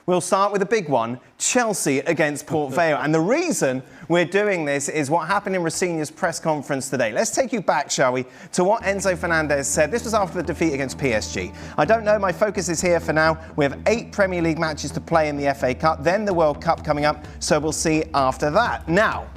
We'll start with a big one, Chelsea against Port Vale. And the reason we're doing this is what happened in Rosenior's press conference today. Let's take you back, shall we, to what Enzo Fernandez said. This was after the defeat against PSG. I don't know, my focus is here for now. We have 8 Premier League matches to play in the FA Cup, then the World Cup coming up, so we'll see after that. Now,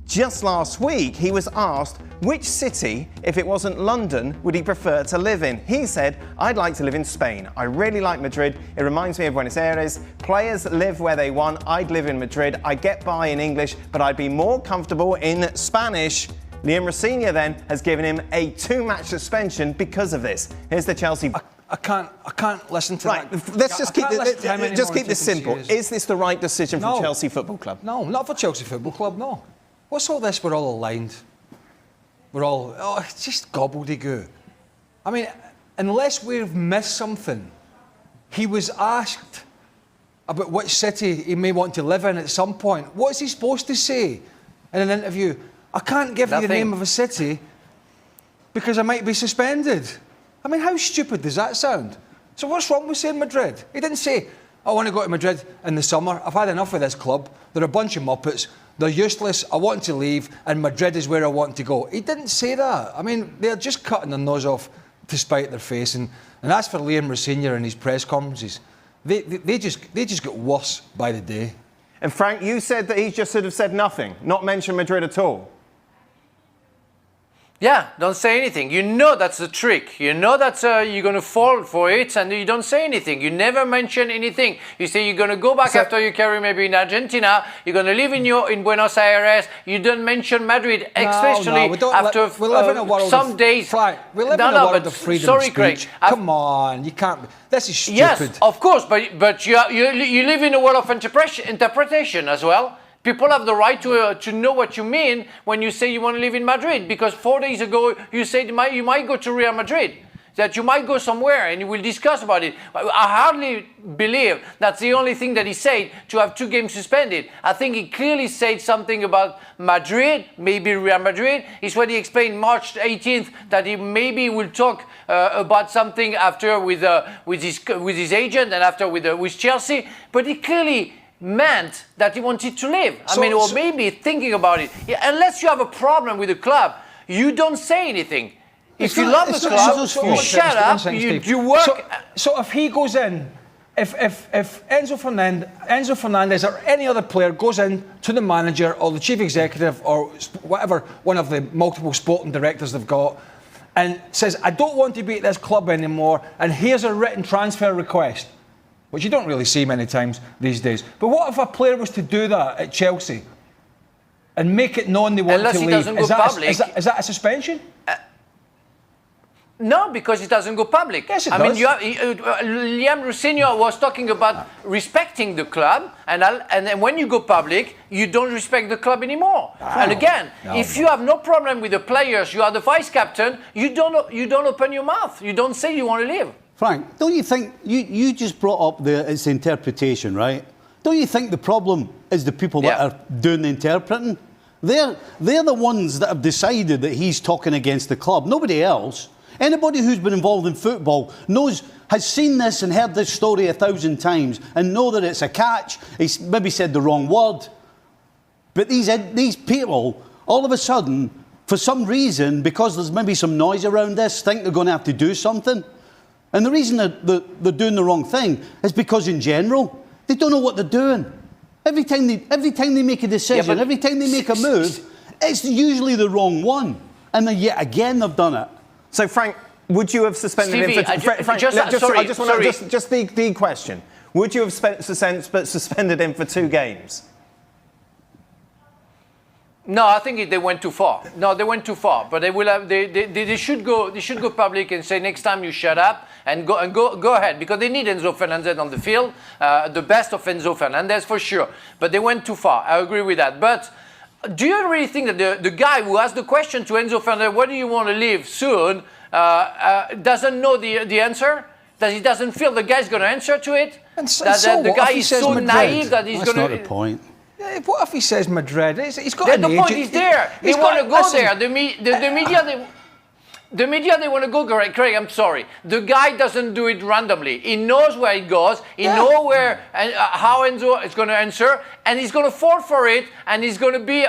just last week, he was asked which city, if it wasn't London, would he prefer to live in? He said, I'd like to live in Spain. I really like Madrid. It reminds me of Buenos Aires. Players live where they want. I'd live in Madrid. I get by in English, but I'd be more comfortable in Spanish. Liam Rosenior then has given him a 2-match suspension because of this. Here's the Chelsea... I can't listen to that. Right, let's just keep this simple. Is this the right decision for Chelsea Football Club? No, not for Chelsea Football Club, no. What's all this? We're all aligned. We're all... Oh, it's just gobbledygook. I mean, unless we've missed something, he was asked about which city he may want to live in at some point. What's he supposed to say in an interview? I can't give you the name of a city because I might be suspended. I mean, how stupid does that sound? So what's wrong with saying Madrid? He didn't say, I want to go to Madrid in the summer. I've had enough of this club. They're a bunch of muppets. They're useless. I want to leave, and Madrid is where I want to go. He didn't say that. I mean, they're just cutting their nose off to spite their face. And as for Liam Rosenior and his press conferences, they just get worse by the day. And Frank, you said that he just should have said nothing, not mention Madrid at all. Yeah, don't say anything. You know that's the trick. You know that you're going to fall for it and you don't say anything. You never mention anything. You say you're going to go back after your career maybe in Argentina. You're going to live in Buenos Aires. You don't mention Madrid, especially after some days. We live in a world of freedom of speech. Craig. Come on, you can't... This is stupid. Yes, of course, but you live in a world of interpretation as well. People have the right to know what you mean when you say you want to live in Madrid, because 4 days ago you said you might go to Real Madrid, that you might go somewhere and you will discuss about it. I hardly believe that's the only thing that he said to have 2 games suspended. I think he clearly said something about Madrid, maybe Real Madrid. It's what he explained March 18th, that he maybe will talk about something after with his agent and after with Chelsea, but he clearly meant that he wanted to live. Or maybe thinking about it. Yeah, unless you have a problem with the club, you don't say anything. If you love the club, you shut up, you work. So if he goes in, if Enzo Fernandez or any other player goes in to the manager or the chief executive or whatever, one of the multiple sporting directors they've got, and says, I don't want to be at this club anymore, and here's a written transfer request, which you don't really see many times these days. But what if a player was to do that at Chelsea and make it known they want to leave? Is that a suspension? No, because it doesn't go public. Yes, it does. Liam Rosenior was talking about respecting the club, and then when you go public, you don't respect the club anymore. And again, if you have no problem with the players, you are the vice captain, you don't open your mouth. You don't say you want to leave. Frank, don't you think, you just brought up its interpretation, right? Don't you think the problem is the people that are doing the interpreting? They're the ones that have decided that he's talking against the club, nobody else. Anybody who's been involved in football has seen this and heard this story 1,000 times and know that it's a catch. He's maybe said the wrong word. But these people, all of a sudden, for some reason, because there's maybe some noise around this, think they're going to have to do something. And the reason they're doing the wrong thing is because, in general, they don't know what they're doing. Every time they make a decision, every time they make a move, it's usually the wrong one. And then yet again they've done it. So, Frank, would you have suspended him for... Just the question. Would you have suspended him for 2 games? No, I think they went too far. No, they went too far. But they will have. They should go. They should go public and say next time you shut up and go ahead, because they need Enzo Fernandez on the field, the best of Enzo Fernandez for sure. But they went too far. I agree with that. But do you really think that the guy who asked the question to Enzo Fernandez, where do you want to live soon, doesn't know the answer? That he doesn't feel the guy's going to answer to it? The guy is so naive that he's going to... That's not the point. What if he says Madrid? He's got an agent. The point is there. They want to go there. The media, The media, they want to go, Craig, I'm sorry. The guy doesn't do it randomly. He knows where it goes. He knows where and how Enzo is going to answer, and he's going to fall for it, and he's going to be,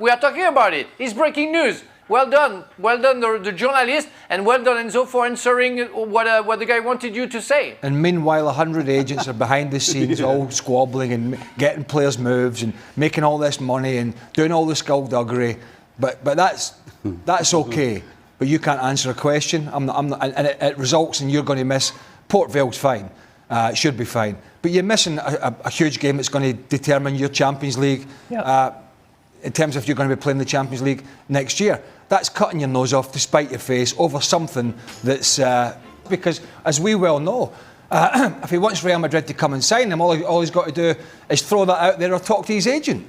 we are talking about it. It's breaking news. Well done, the journalist, and well done, Enzo, for answering what the guy wanted you to say. And meanwhile, 100 agents are behind the scenes, all squabbling and getting players' moves and making all this money and doing all the skullduggery. But that's okay. But you can't answer a question. I'm not, and it results in you're going to miss. Port Vale's fine. It should be fine. But you're missing a huge game that's going to determine your Champions League. In terms of if you're going to be playing the Champions League next year. That's cutting your nose off to spite your face over something that's... because, as we well know, if he wants Real Madrid to come and sign him, all he's got to do is throw that out there or talk to his agent.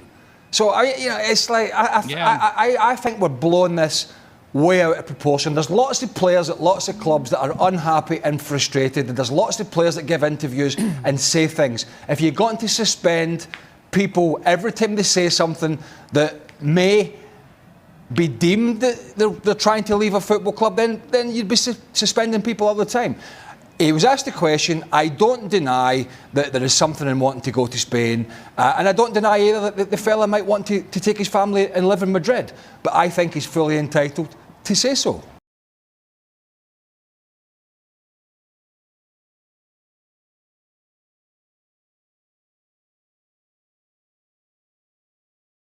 So, it's like... I think we're blowing this way out of proportion. There's lots of players at lots of clubs that are unhappy and frustrated, and there's lots of players that give interviews and say things. If you're going to suspend people every time they say something that may be deemed that they're trying to leave a football club, then you'd be suspending people all the time. He was asked a question. I don't deny that there is something in wanting to go to Spain, and I don't deny either that the fella might want to take his family and live in Madrid, but I think he's fully entitled to say so.